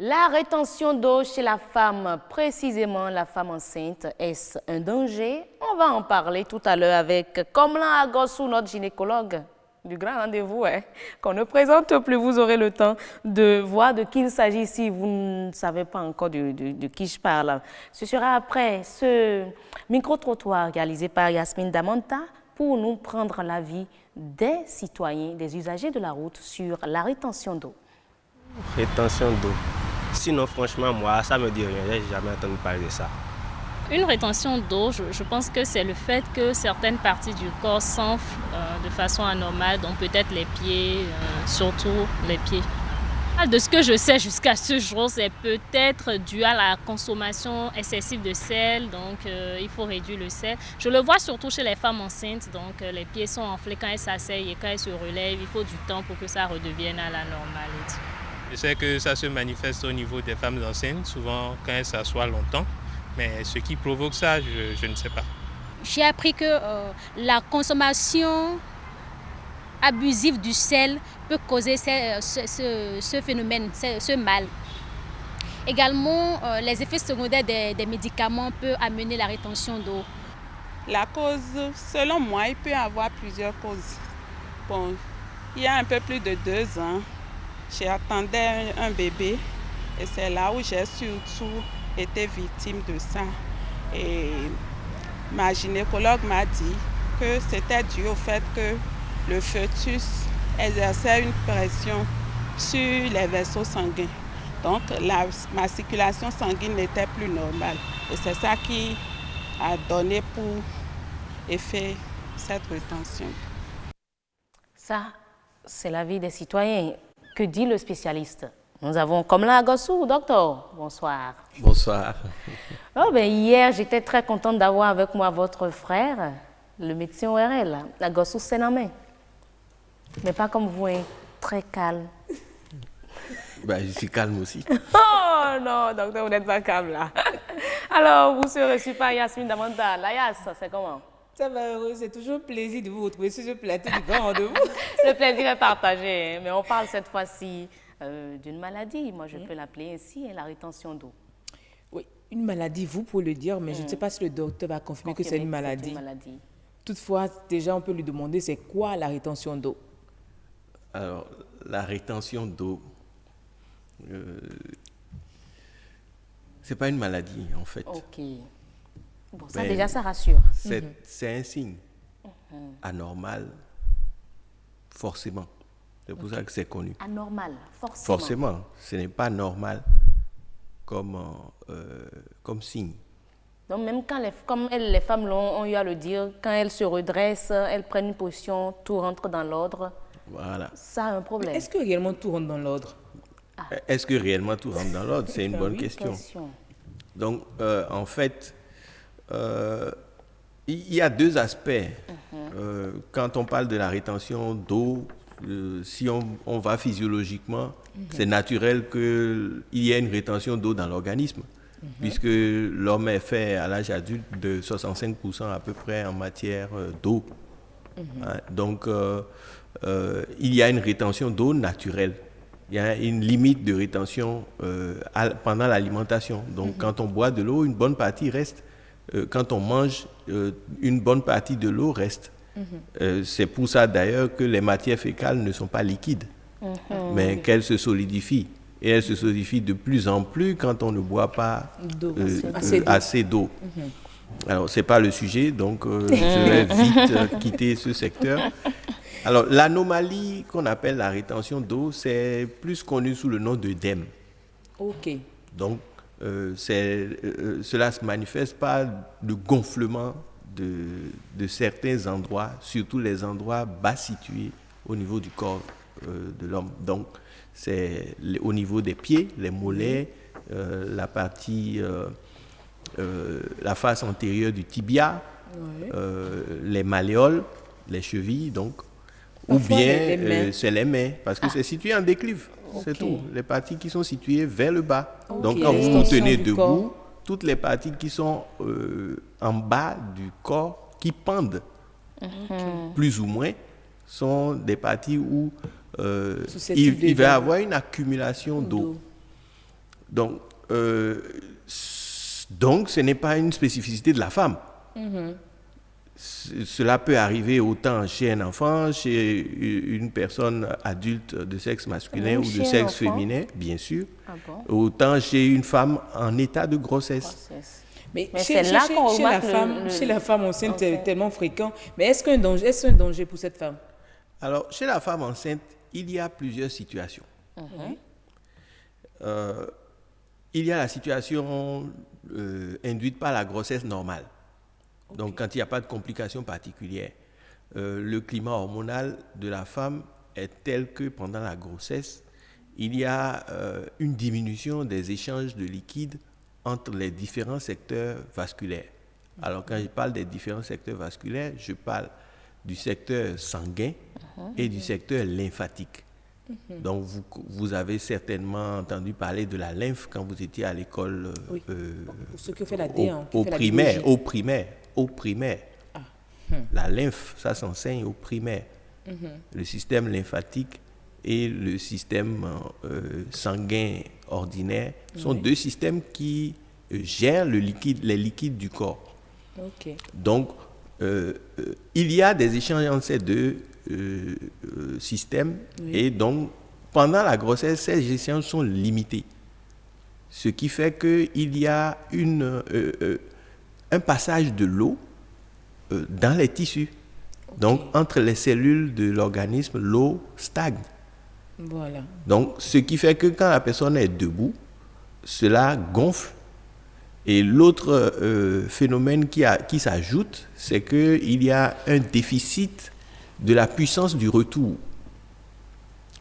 La rétention d'eau chez la femme, précisément la femme enceinte, est-ce un danger? On va en parler tout à l'heure avec Komlan Agossou, notre gynécologue du grand rendez-vous, qu'on ne présente plus. Vous aurez le temps de voir de qui il s'agit si vous ne savez pas encore de qui je parle. Ce sera après ce micro-trottoir réalisé par Yasmine Damanta pour nous prendre l'avis des citoyens, des usagers de la route sur la rétention d'eau. Rétention d'eau. Sinon, franchement, moi, ça me dit rien. Je n'ai jamais entendu parler de ça. Une rétention d'eau, je pense que c'est le fait que certaines parties du corps s'enflent de façon anormale, donc peut-être les pieds, surtout les pieds. De ce que je sais jusqu'à ce jour, c'est peut-être dû à la consommation excessive de sel, donc il faut réduire le sel. Je le vois surtout chez les femmes enceintes, donc les pieds sont enflés quand elles s'asseyent et quand elles se relèvent, il faut du temps pour que ça redevienne à la normalité. Je sais que ça se manifeste au niveau des femmes enceintes, souvent quand elles s'assoient longtemps. Mais ce qui provoque ça, je ne sais pas. J'ai appris que la consommation abusive du sel peut causer ce phénomène, ce mal. Également, les effets secondaires des médicaments peuvent amener la rétention d'eau. La cause, selon moi, il peut y avoir plusieurs causes. Bon, il y a un peu plus de 2 ans, j'attendais un bébé et c'est là où j'ai surtout été victime de ça. Et ma gynécologue m'a dit que c'était dû au fait que le fœtus exerçait une pression sur les vaisseaux sanguins. Donc ma circulation sanguine n'était plus normale. Et c'est ça qui a donné pour effet cette rétention. Ça, c'est l'avis des citoyens. Que dit le spécialiste? Nous avons Komlan Agossou, docteur. Bonsoir. Bonsoir. Oh, ben, hier, j'étais très contente d'avoir avec moi votre frère, le médecin ORL, Agossou Senamé. Mais pas comme vous, hein, très calme. Ben, je suis calme aussi. Oh non, docteur, vous n'êtes pas calme là. Alors, vous serez reçu par Yasmine Damanta. La Yas, c'est comment? Ça va, c'est toujours un plaisir de vous retrouver sur ce plateau du grand rendez-vous. Le plaisir est partagé, hein, mais on parle cette fois-ci d'une maladie, moi je peux l'appeler ainsi, la rétention d'eau. Oui, une maladie, vous pouvez le dire, mais je ne sais pas si le docteur va confirmer que c'est une maladie. Toutefois, déjà on peut lui demander c'est quoi la rétention d'eau? Alors, la rétention d'eau, c'est pas une maladie en fait. Ok. Bon, ça déjà ça rassure. C'est un signe anormal, forcément. C'est pour ça que c'est connu. Anormal, forcément. Forcément, ce n'est pas normal comme signe. Donc même quand comme les femmes ont eu à le dire, quand elles se redressent, elles prennent une position, tout rentre dans l'ordre. Voilà. Ça a un problème. Est-ce que réellement tout rentre dans l'ordre? Est-ce que réellement tout rentre dans l'ordre? C'est une bonne question. Donc, en fait, il y a 2 aspects. Quand on parle de la rétention d'eau, si on va physiologiquement, c'est naturel qu'il y ait une rétention d'eau dans l'organisme, puisque l'homme est fait à l'âge adulte de 65% à peu près en matière d'eau. Donc, il y a une rétention d'eau naturelle. Il y a une limite de rétention pendant l'alimentation. Donc, quand on boit de l'eau, une bonne partie reste. Quand on mange, une bonne partie de l'eau reste. C'est pour ça d'ailleurs que les matières fécales ne sont pas liquides, mais qu'elles se solidifient. Et elles se solidifient de plus en plus quand on ne boit pas assez d'eau. Alors, ce n'est pas le sujet, donc je vais vite quitter ce secteur. Alors, l'anomalie qu'on appelle la rétention d'eau, c'est plus connu sous le nom d'œdème. Ok. Donc, cela se manifeste par le gonflement de certains endroits, surtout les endroits bas situés au niveau du corps de l'homme. Donc, c'est au niveau des pieds, les mollets, la partie, la face antérieure du tibia, les malléoles, les chevilles, donc, ou bien c'est les mains, parce que c'est situé en déclive. C'est tout. Les parties qui sont situées vers le bas. Donc, quand vous vous tenez debout, toutes les parties qui sont en bas du corps, qui pendent, plus ou moins, sont des parties où il va y avoir une accumulation d'eau. Donc, ce n'est pas une spécificité de la femme. Cela peut arriver autant chez un enfant, chez une personne adulte de sexe masculin ou de sexe féminin, bien sûr, autant chez une femme en état de grossesse. Mais c'est là qu'on remarque chez la femme enceinte, c'est tellement fréquent. Mais est-ce un danger pour cette femme? Alors, chez la femme enceinte, il y a plusieurs situations. Il y a la situation induite par la grossesse normale. Donc, quand il n'y a pas de complications particulières, le climat hormonal de la femme est tel que pendant la grossesse, il y a une diminution des échanges de liquide entre les différents secteurs vasculaires. Alors, quand je parle des différents secteurs vasculaires, je parle du secteur sanguin et du secteur lymphatique. Donc, vous avez certainement entendu parler de la lymphe quand vous étiez à l'école ceux qui ont fait la D, au primaire. La lymphe, ça s'enseigne au primaire. Le système lymphatique et le système sanguin ordinaire sont deux systèmes qui gèrent les liquides du corps. Donc, il y a des échanges entre ces deux systèmes et donc, pendant la grossesse, ces échanges sont limités. Ce qui fait qu'il y a un passage de l'eau dans les tissus. Donc, entre les cellules de l'organisme, l'eau stagne. Voilà. Donc, ce qui fait que quand la personne est debout, cela gonfle. Et l'autre phénomène qui s'ajoute, c'est qu'il y a un déficit de la puissance du retour.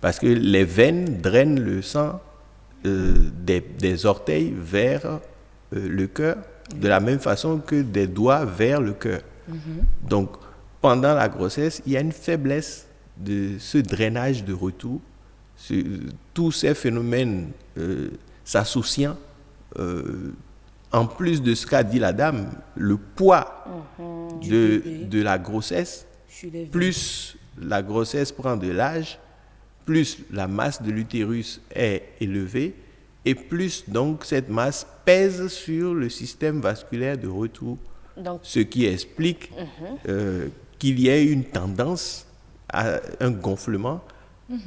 Parce que les veines drainent le sang des orteils vers le cœur, de la même façon que des doigts vers le cœur. Donc, pendant la grossesse, il y a une faiblesse de ce drainage de retour. Tous ces phénomènes s'associant, en plus de ce qu'a dit la dame, le poids de la grossesse, plus la grossesse prend de l'âge, plus la masse de l'utérus est élevée, et plus donc cette masse pèse sur le système vasculaire de retour, ce qui explique qu'il y ait une tendance à un gonflement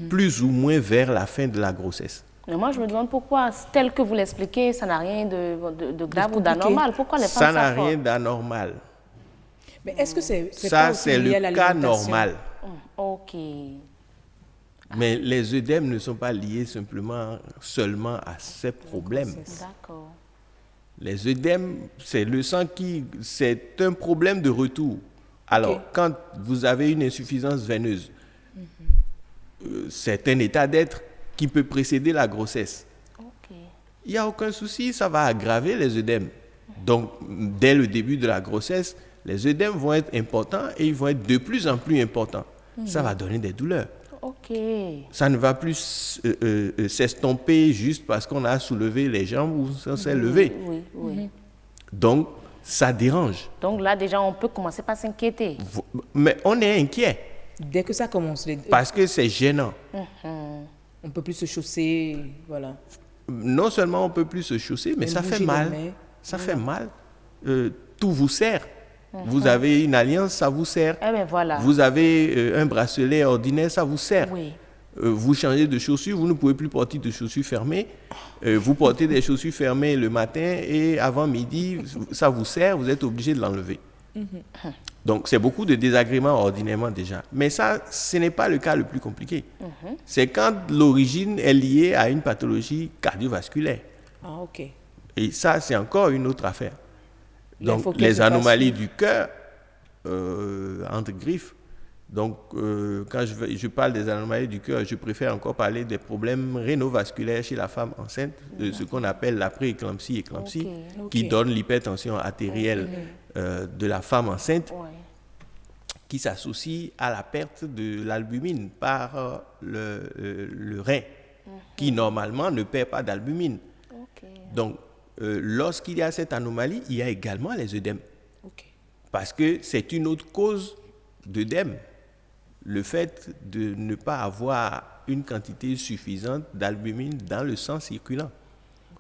plus ou moins vers la fin de la grossesse. Mais moi, je me demande pourquoi, tel que vous l'expliquez, ça n'a rien de grave ou d'anormal. Pourquoi les femmes ça n'a rien d'anormal. Mais est-ce que c'est ça, c'est le cas normal. Ok. Mais les œdèmes ne sont pas liés seulement à ces problèmes. D'accord. Les œdèmes, c'est le sang c'est un problème de retour. Alors, quand vous avez une insuffisance veineuse, c'est un état d'être qui peut précéder la grossesse. Il n'y a aucun souci, ça va aggraver les œdèmes. Donc, dès le début de la grossesse, les œdèmes vont être importants et ils vont être de plus en plus importants. Ça va donner des douleurs. Ça ne va plus s'estomper juste parce qu'on a soulevé les jambes ou ça s'est levé. Donc, ça dérange. Donc là, déjà, on peut commencer par s'inquiéter. Mais on est inquiet. Dès que ça commence. Parce que c'est gênant. On ne peut plus se chausser, voilà. Non seulement on ne peut plus se chausser, mais ça fait mal. Ça fait mal. Tout vous serre. Vous avez une alliance, ça vous serre. Vous avez un bracelet ordinaire, ça vous serre. Vous changez de chaussures, vous ne pouvez plus porter de chaussures fermées. Vous portez des chaussures fermées le matin et avant midi, ça vous serre, vous êtes obligé de l'enlever. Donc, c'est beaucoup de désagréments ordinairement déjà. Mais ça, ce n'est pas le cas le plus compliqué. C'est quand l'origine est liée à une pathologie cardiovasculaire. Et ça, c'est encore une autre affaire. Donc, les anomalies du cœur, entre griffes. Donc, quand je parle des anomalies du cœur, je préfère encore parler des problèmes rénovasculaires chez la femme enceinte, ce qu'on appelle la pré-éclampsie, éclampsie, qui donne l'hypertension artérielle de la femme enceinte, qui s'associe à la perte de l'albumine par le rein, qui normalement ne perd pas d'albumine. Donc, lorsqu'il y a cette anomalie, il y a également les œdèmes. Parce que c'est une autre cause d'œdème. Le fait de ne pas avoir une quantité suffisante d'albumine dans le sang circulant.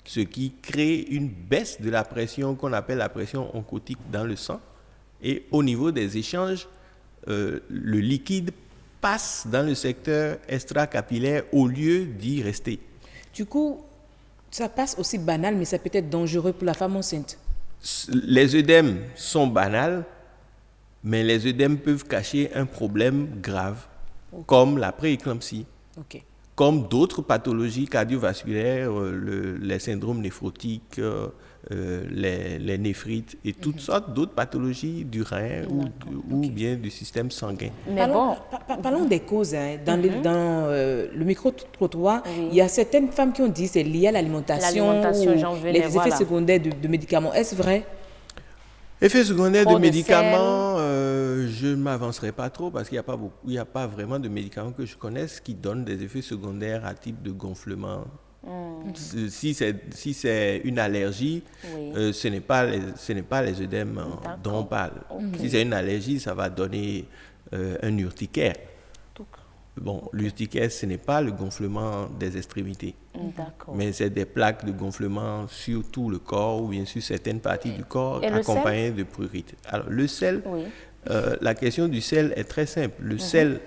ce qui crée une baisse de la pression qu'on appelle la pression oncotique dans le sang. Et au niveau des échanges, le liquide passe dans le secteur extracapillaire au lieu d'y rester. Du coup, ça passe aussi banal, mais ça peut être dangereux pour la femme enceinte. Les œdèmes sont banals, mais les œdèmes peuvent cacher un problème grave, comme la prééclampsie, comme d'autres pathologies cardiovasculaires, les syndromes néphrotiques, les néphrites et toutes sortes d'autres pathologies du rein ou bien du système sanguin. Mais parlons des causes. Dans le micro-trottoir, il y a certaines femmes qui ont dit que c'est lié à l'alimentation, les effets secondaires de médicaments. Est-ce vrai? Effets secondaires de médicaments, je ne m'avancerai pas trop parce qu'il n'y a pas vraiment de médicaments que je connaisse qui donnent des effets secondaires à type de gonflement. Si c'est une allergie, ce n'est pas les œdèmes dont on parle. Si c'est une allergie, ça va donner un urticaire. Bon, l'urticaire, ce n'est pas le gonflement des extrémités, mais c'est des plaques de gonflement sur tout le corps ou bien sur certaines parties du corps accompagnées de prurite. Alors, le sel, la question du sel est très simple. Le sel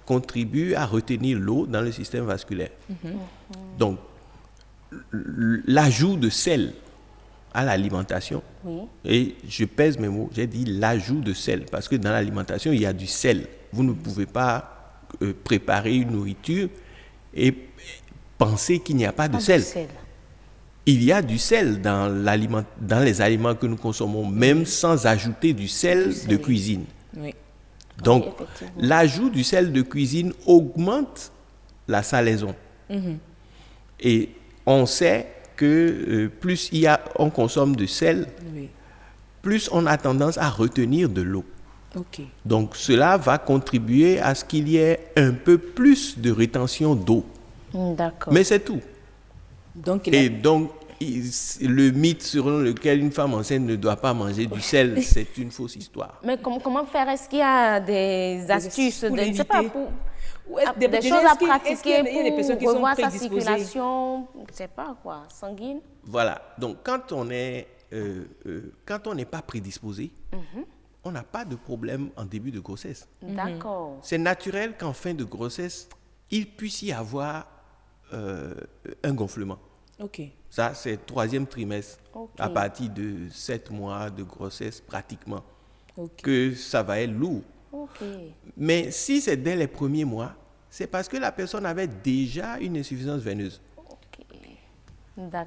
contribue à retenir l'eau dans le système vasculaire. Donc, l'ajout de sel à l'alimentation, et je pèse mes mots, j'ai dit l'ajout de sel, parce que dans l'alimentation, il y a du sel. Vous ne pouvez pas préparer une nourriture et penser qu'il n'y a pas de sel. Il y a du sel dans les aliments que nous consommons, même sans ajouter du sel de cuisine. Donc, l'ajout du sel de cuisine augmente la salaison. Et on sait que plus on consomme de sel, plus on a tendance à retenir de l'eau. Donc, cela va contribuer à ce qu'il y ait un peu plus de rétention d'eau. Mais c'est tout. Donc, le mythe selon lequel une femme enceinte ne doit pas manger du sel, c'est une fausse histoire. Mais comment faire? Est-ce qu'il y a des astuces, des choses à pratiquer pour revoir sa circulation, je ne sais pas quoi, sanguine? Voilà. Donc, quand on n'est pas prédisposé, on n'a pas de problème en début de grossesse. D'accord. C'est naturel qu'en fin de grossesse, il puisse y avoir un gonflement. Ça, c'est 3e trimestre, à partir de 7 mois de grossesse pratiquement, que ça va être lourd. Mais si c'est dès les premiers mois, c'est parce que la personne avait déjà une insuffisance veineuse.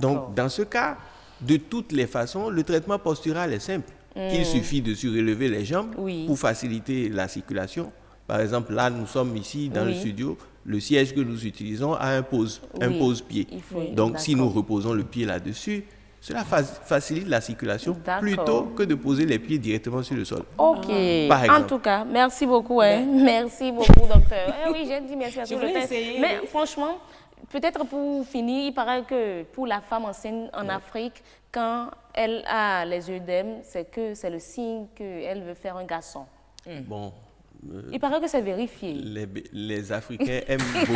Donc, dans ce cas, de toutes les façons, le traitement postural est simple. Il suffit de surélever les jambes pour faciliter la circulation. Par exemple, là, nous sommes ici dans le studio. Le siège que nous utilisons a un pose-pied. Donc, si nous reposons le pied là-dessus, cela facilite la circulation plutôt que de poser les pieds directement sur le sol. En tout cas, merci beaucoup. Merci beaucoup, docteur. Oui, j'ai dit merci à tout le temps. Mais franchement, peut-être pour finir, il paraît que pour la femme enceinte en Afrique, quand elle a les œdèmes, c'est le signe qu'elle veut faire un garçon. Bon. Il paraît que c'est vérifié. Les Africains aiment beaucoup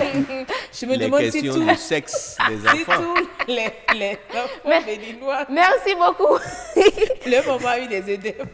les questions du sexe des enfants. Les enfants béninois. Merci beaucoup. Le moment a eu des œdèmes.